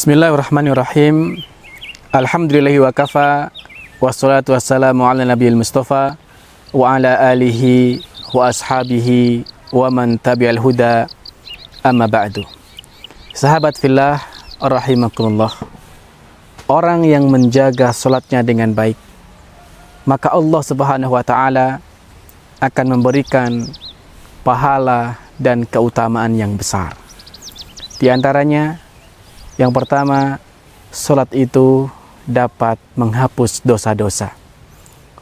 Bismillahirrahmanirrahim. Alhamdulillahi wa kafa. Wassalatu wassalamu ala nabiyil mustafa wa ala alihi wa ashabihi wa man tabi'al huda, amma ba'du. Sahabat fillah rahimakumullah, orang yang menjaga salatnya dengan baik, maka Allah Subhanahu wa taala akan memberikan pahala dan keutamaan yang besar. Di antaranya, yang pertama, salat itu dapat menghapus dosa-dosa.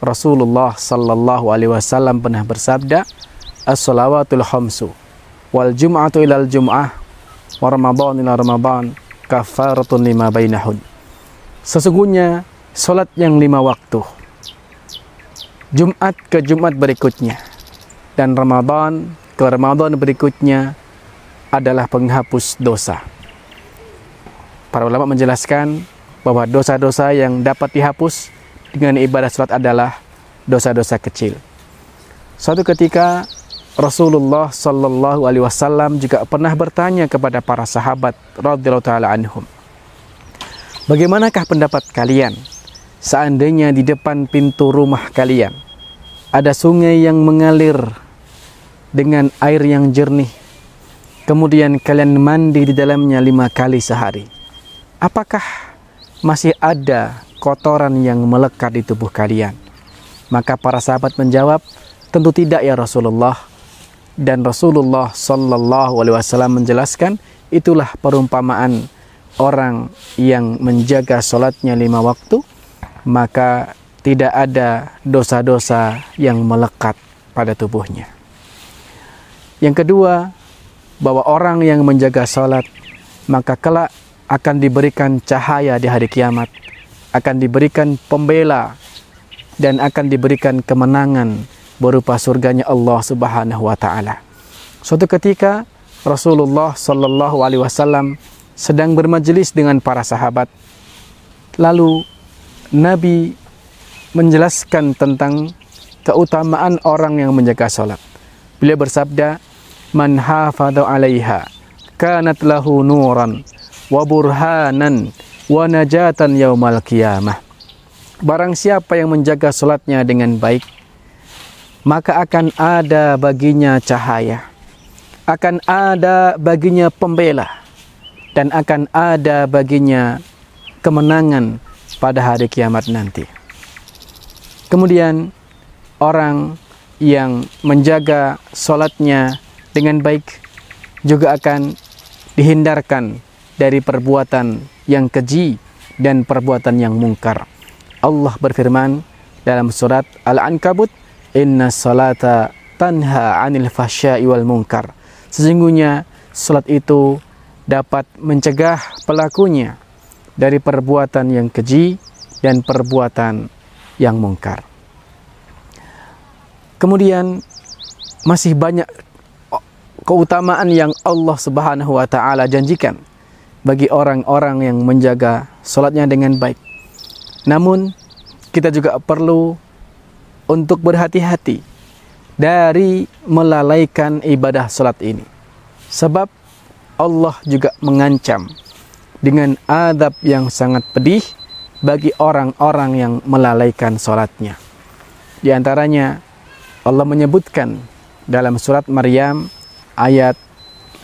Rasulullah sallallahu alaihi wasallam pernah bersabda, "As-salawatul khamsu wal jum'atu ilal jum'ah wa ramadhan ila ramadhan kafaratun lima bainahun." Sesungguhnya salat yang 5 waktu, Jumat ke Jumat berikutnya, dan Ramadan ke Ramadan berikutnya adalah penghapus dosa. Para ulama menjelaskan bahwa dosa-dosa yang dapat dihapus dengan ibadah salat adalah dosa-dosa kecil. Suatu ketika Rasulullah sallallahu alaihi wasallam juga pernah bertanya kepada para sahabat radhiyallahu taala anhum, "Bagaimanakah pendapat kalian seandainya di depan pintu rumah kalian ada sungai yang mengalir dengan air yang jernih, kemudian kalian mandi di dalamnya 5 kali sehari? Apakah masih ada kotoran yang melekat di tubuh kalian?" Maka para sahabat menjawab, "Tentu tidak ya Rasulullah." Dan Rasulullah sallallahu alaihi wasallam menjelaskan, itulah perumpamaan orang yang menjaga salatnya 5 waktu, maka tidak ada dosa-dosa yang melekat pada tubuhnya. Yang kedua, bahwa orang yang menjaga salat, maka kelak akan diberikan cahaya di hari kiamat, akan diberikan pembela, dan akan diberikan kemenangan berupa surganya Allah Subhanahu wa taala. Suatu ketika Rasulullah sallallahu alaihi wasallam sedang bermajelis dengan para sahabat. Lalu Nabi menjelaskan tentang keutamaan orang yang menjaga salat. Beliau bersabda, "Man hafadha 'alaiha kanat lahu nuran wa burhanan wa najatan yaumal qiyamah." Barang siapa yang menjaga salatnya dengan baik, maka akan ada baginya cahaya, akan ada baginya pembela, dan akan ada baginya kemenangan pada hari kiamat nanti. Kemudian orang yang menjaga salatnya dengan baik juga akan dihindarkan dari perbuatan yang keji dan perbuatan yang mungkar. Allah berfirman dalam surat Al-Ankabut, "Inna salata tanha 'anil fahsya'i wal munkar." Sesungguhnya salat itu dapat mencegah pelakunya dari perbuatan yang keji dan perbuatan yang mungkar. Kemudian masih banyak keutamaan yang Allah Subhanahu wa taala janjikan bagi orang-orang yang menjaga salatnya dengan baik. Namun kita juga perlu untuk berhati-hati dari melalaikan ibadah salat ini. Sebab Allah juga mengancam dengan azab yang sangat pedih bagi orang-orang yang melalaikan salatnya. Di antaranya Allah menyebutkan dalam surat Maryam ayat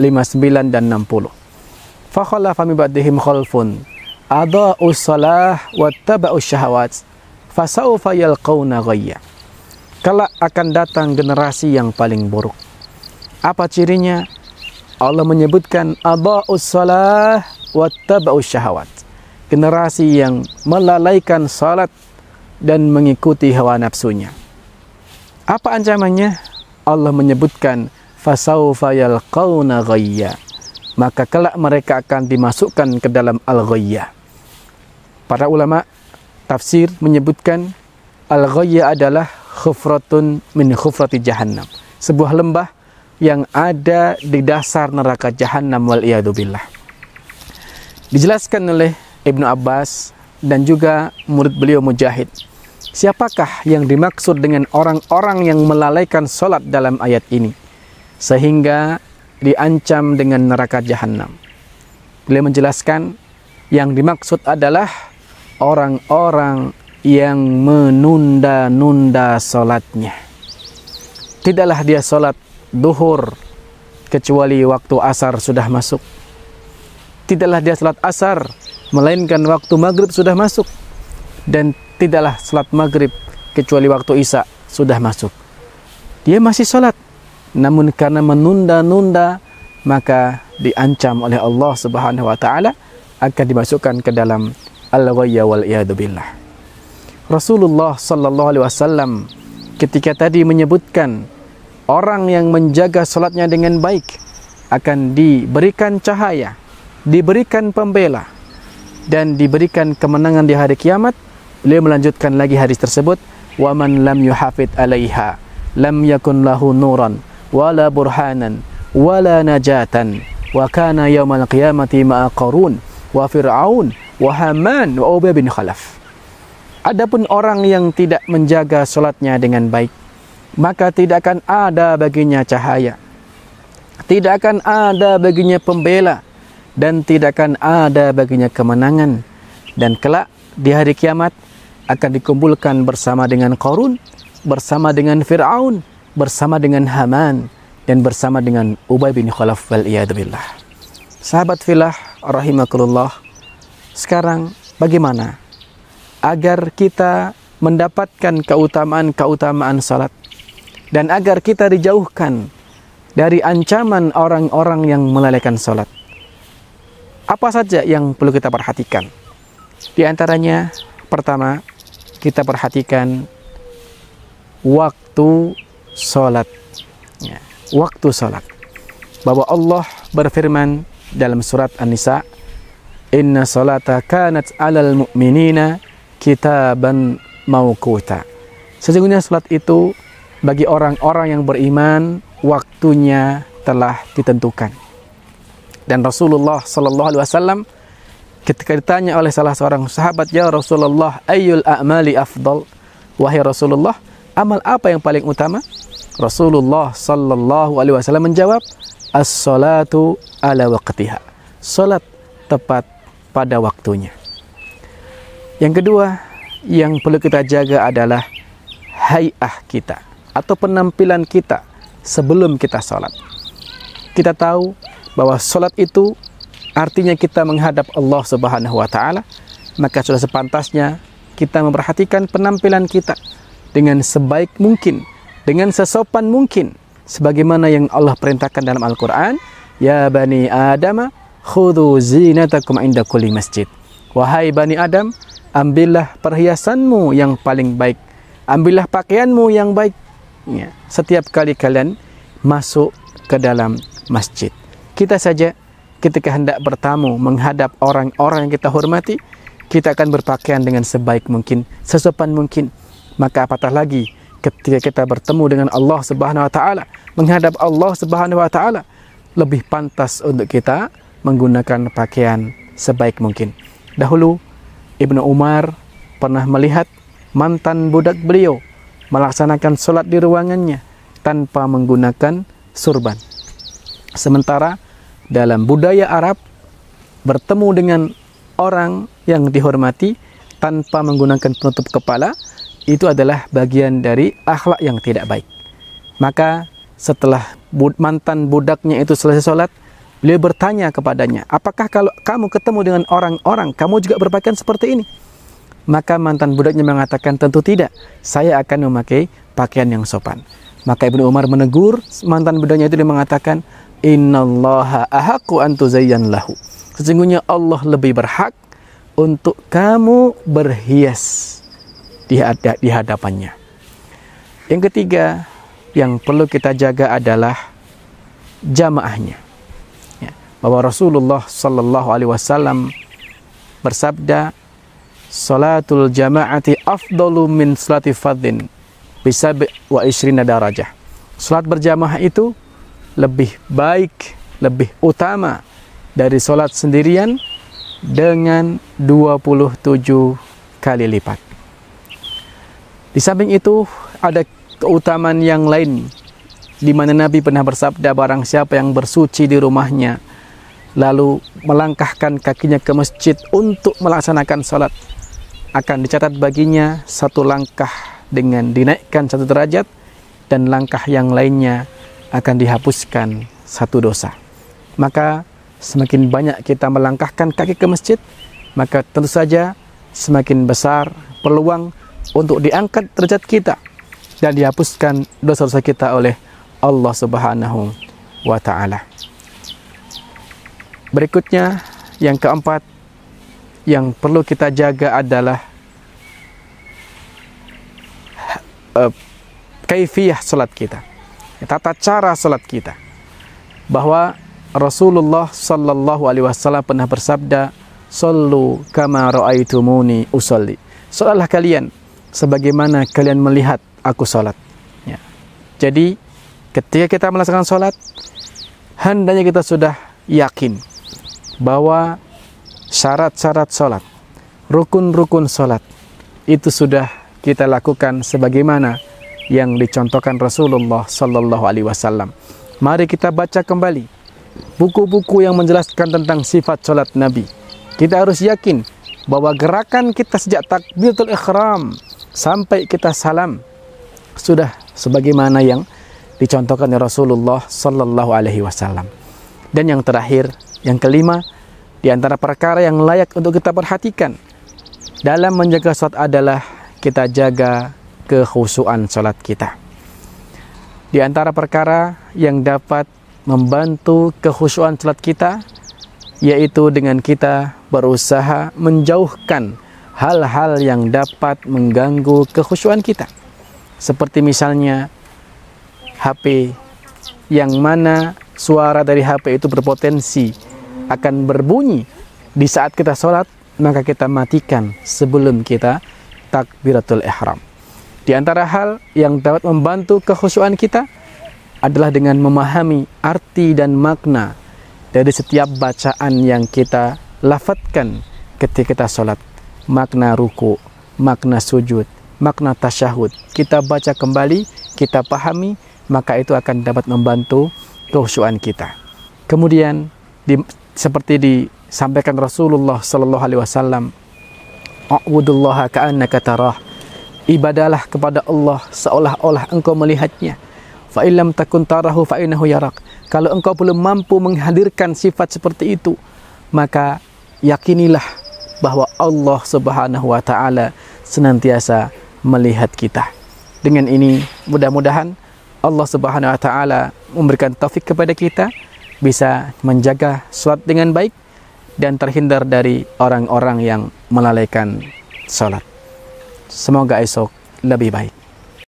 59 dan 60. "Fakhalafa min ba'dihim khalfun adaa'us shalah wattaba'us syahawat fasawfa yalqauna ghayya." Kelak akan datang generasi yang paling buruk. Apa cirinya? Allah menyebutkan adaa'us shalah wattaba'us syahawat. Generasi yang melalaikan salat dan mengikuti hawa nafsunya. Apa ancamannya? Allah menyebutkan fasawfa yalqauna ghayya. Maka kelak mereka akan dimasukkan ke dalam al-ghayya. Para ulama tafsir menyebutkan al-ghayya adalah khufratun min khufrati jahannam, sebuah lembah yang ada di dasar neraka jahannam wal iyadu billah. Dijelaskan oleh Ibnu Abbas dan juga murid beliau Mujahid, siapakah yang dimaksud dengan orang-orang yang melalaikan salat dalam ayat ini sehingga diancam dengan neraka jahanam? Beliau menjelaskan Yang dimaksud adalah orang-orang yang menunda-nunda salatnya. Tidaklah dia salat duhur kecuali waktu asar sudah masuk. Tidaklah dia salat asar melainkan waktu maghrib sudah masuk. Dan tidaklah salat maghrib kecuali waktu isya sudah masuk. Dia masih salat, namun karena menunda-nunda maka diancam oleh Allah Subhanahu wa taala akan dimasukkan ke dalam al-ghayya wal iyadu billah. Rasulullah sallallahu alaihi wasallam ketika tadi menyebutkan orang yang menjaga salatnya dengan baik akan diberikan cahaya, diberikan pembela, dan diberikan kemenangan di hari kiamat. Beliau melanjutkan lagi hadis tersebut, wa man lam yuhafid 'alaiha lam yakun lahu nuran wala burhanan wala najatan wa kana yaumal qiyamati ma'a qarun wa fir'aun wa haman wa ubay bin khalaf. Adapun orang yang tidak menjaga salatnya dengan baik, maka tidak akan ada baginya cahaya, tidak akan ada baginya pembela, dan tidak akan ada baginya kemenangan. Dan kelak di hari kiamat akan dikumpulkan bersama dengan Qarun, bersama dengan Fir'aun, bersama dengan Haman, dan bersama dengan Ubay bin Khalaf wal iyadu billah. Sahabat filah rahimakumullah, sekarang bagaimana agar kita mendapatkan keutamaan-keutamaan salat dan agar kita dijauhkan dari ancaman orang-orang yang melalaikan salat? Apa saja yang perlu kita perhatikan? Di antaranya, pertama, kita perhatikan waktu salat. Ya, waktu salat. Bahwa Allah berfirman dalam surat An-Nisa, "Inna salata kanat 'alal mu'minina kitaban mauquta." Sesungguhnya salat itu bagi orang-orang yang beriman waktunya telah ditentukan. Dan Rasulullah sallallahu alaihi wasallam ketika ditanya oleh salah seorang sahabat, "Ya Rasulullah, ayyul a'mali afdal?" Wahai Rasulullah, amal apa yang paling utama? Rasulullah sallallahu alaihi wasallam menjawab, "As-salatu ala waqtiha." Salat tepat pada waktunya. Yang kedua yang perlu kita jaga adalah hay'ah kita atau penampilan kita sebelum kita salat. Kita tahu bahwa salat itu artinya kita menghadap Allah Subhanahu wa taala, maka sudah sepantasnya kita memperhatikan penampilan kita dengan sebaik mungkin, dengan sesopan mungkin, sebagaimana yang Allah perintahkan dalam Al-Qur'an, "Ya bani Adam, khudhu zinatakum inda kulli masjid." Wahai bani Adam, ambillah perhiasanmu yang paling baik, ambillah pakaianmu yang baik, ya, setiap kali kalian masuk ke dalam masjid. Kita saja ketika hendak bertamu menghadap orang-orang yang kita hormati, kita akan berpakaian dengan sebaik mungkin, sesopan mungkin. Maka apatah lagi ketika kita bertemu dengan Allah Subhanahu wa taala, menghadap Allah Subhanahu wa taala, lebih pantas untuk kita menggunakan pakaian sebaik mungkin. Dahulu Ibnu Umar pernah melihat mantan budak beliau melaksanakan sholat di ruangannya tanpa menggunakan surban. Sementara dalam budaya Arab, bertemu dengan orang yang dihormati tanpa menggunakan penutup kepala itu adalah bagian dari akhlak yang tidak baik. Maka setelah mantan budaknya itu selesai sholat, beliau bertanya kepadanya, "Apakah kalau kamu ketemu dengan orang-orang, kamu juga berpakaian seperti ini?" Maka mantan budaknya mengatakan, "Tentu tidak, saya akan memakai pakaian yang sopan." Maka Ibnu Umar menegur mantan budaknya itu, dia mengatakan, "Innallaha ahaqqu an tuzayyan lahu." Sesungguhnya Allah lebih berhak untuk kamu berhias di hadapannya. Yang ketiga yang perlu kita jaga adalah jamaahnya. Ya, bahwa Rasulullah sallallahu alaihi wasallam bersabda, "Salatul jama'ati afdalu min salati fardhin bi 27 darajah." Salat berjamaah itu lebih baik, lebih utama dari salat sendirian dengan 27 kali lipat. Di samping itu ada keutamaan yang lain di mana Nabi pernah bersabda, barang siapa yang bersuci di rumahnya lalu melangkahkan kakinya ke masjid untuk melaksanakan sholat, akan dicatat baginya satu langkah dengan dinaikkan satu derajat, dan langkah yang lainnya akan dihapuskan satu dosa. Maka semakin banyak kita melangkahkan kaki ke masjid, maka tentu saja semakin besar peluang untuk diangkat derajat kita dan dihapuskan dosa-dosa kita oleh Allah Subhanahu wa ta'ala. Berikutnya, yang keempat yang perlu kita jaga adalah kaifiyah salat kita, tata cara salat kita. Bahwa Rasulullah sallallahu alaihi wasallam pernah bersabda, "Shallu kama ra'aitumuni usolli." Salatlah kalian sebagaimana kalian melihat aku salat. Ya. Jadi ketika kita melaksanakan salat, hendaknya kita sudah yakin bahwa syarat-syarat salat, rukun-rukun salat itu sudah kita lakukan sebagaimana yang dicontohkan Rasulullah sallallahu alaihi wasallam. Mari kita baca kembali buku-buku yang menjelaskan tentang sifat salat Nabi. Kita harus yakin bahwa gerakan kita sejak takbiratul ihram sampai kita salam sudah sebagaimana yang dicontohkan oleh Rasulullah sallallahu alaihi wasallam. Dan yang terakhir, yang kelima, di antara perkara yang layak untuk kita perhatikan dalam menjaga salat adalah kita jaga kekhusyuan salat kita. Di antara perkara yang dapat membantu kekhusyuan salat kita, yaitu dengan kita berusaha menjauhkan hal-hal yang dapat mengganggu kekhusyuan kita. Seperti misalnya HP, yang mana suara dari HP itu berpotensi akan berbunyi di saat kita sholat, maka kita matikan sebelum kita takbiratul ihram. Di antara hal yang dapat membantu kekhusyuan kita adalah dengan memahami arti dan makna dari setiap bacaan yang kita lafadzkan ketika kita sholat. Makna ruku, makna sujud, makna tasyahud. Kita baca kembali, kita pahami, maka itu akan dapat membantu kekhusyuan kita. Kemudian seperti disampaikan Rasulullah sallallahu alaihi wasallam, "A'budullaha ka'annaka tarah." Ibadalah kepada Allah seolah-olah engkau melihatnya. Fa illam takun tarahu fa innahu yarak. Kalau engkau belum mampu menghadirkan sifat seperti itu, maka yakinilah bahwa Allah Subhanahu wa taala senantiasa melihat kita. Dengan ini mudah-mudahan Allah Subhanahu wa taala memberikan taufik kepada kita bisa menjaga salat dengan baik dan terhindar dari orang-orang yang melalaikan salat. Semoga esok lebih baik.